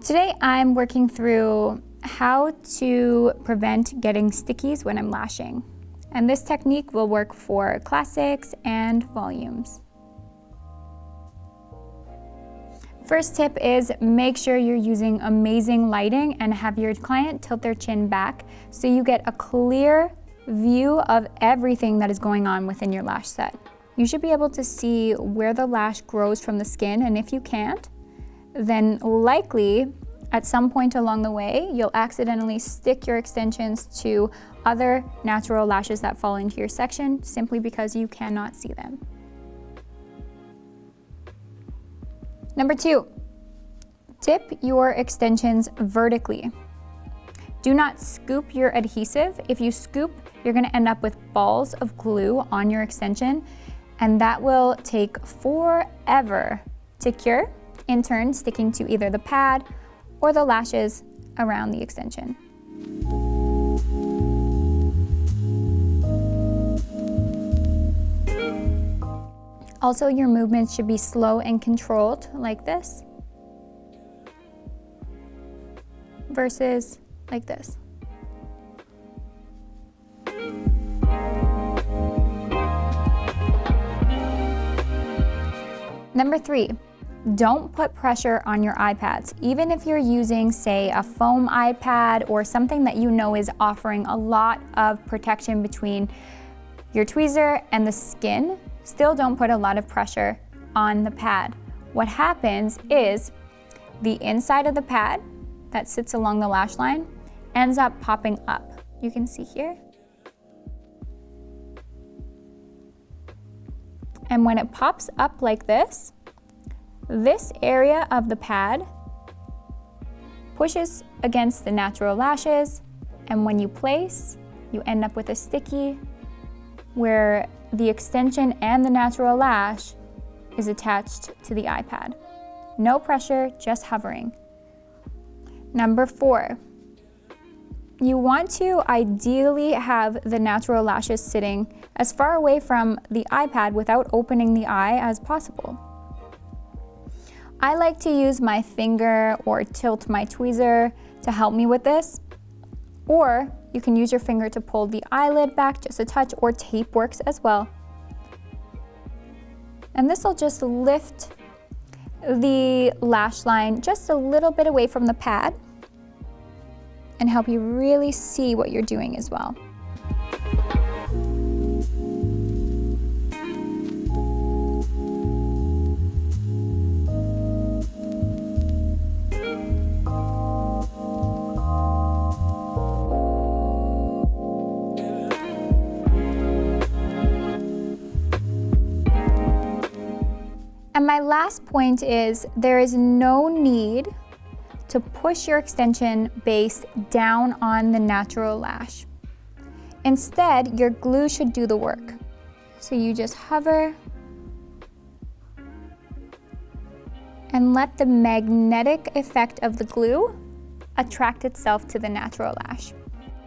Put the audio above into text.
Today I'm working through how to prevent getting stickies when I'm lashing. And this technique will work for classics and volumes. First tip is make sure you're using amazing lighting and have your client tilt their chin back so you get a clear view of everything that is going on within your lash set. You should be able to see where the lash grows from the skin, and if you can't, then likely at some point along the way, you'll accidentally stick your extensions to other natural lashes that fall into your section simply because you cannot see them. Number 2, dip your extensions vertically. Do not scoop your adhesive. If you scoop, you're gonna end up with balls of glue on your extension, and that will take forever to cure, in turn sticking to either the pad or the lashes around the extension. Also, your movements should be slow and controlled like this versus like this. Number 3, don't put pressure on your iPads. Even if you're using, say, a foam iPad or something that you know is offering a lot of protection between your tweezer and the skin, still don't put a lot of pressure on the pad. What happens is the inside of the pad that sits along the lash line ends up popping up. You can see here. And when it pops up like this area of the pad pushes against the natural lashes, and when you place, you end up with a sticky where the extension and the natural lash is attached to the iPad. No pressure, just hovering. Number 4, you want to ideally have the natural lashes sitting as far away from the iPad without opening the eye as possible. I like to use my finger or tilt my tweezer to help me with this, or you can use your finger to pull the eyelid back just a touch, or tape works as well. And this will just lift the lash line just a little bit away from the pad and help you really see what you're doing as well. And my last point is there is no need to push your extension base down on the natural lash. Instead, your glue should do the work. So you just hover and let the magnetic effect of the glue attract itself to the natural lash.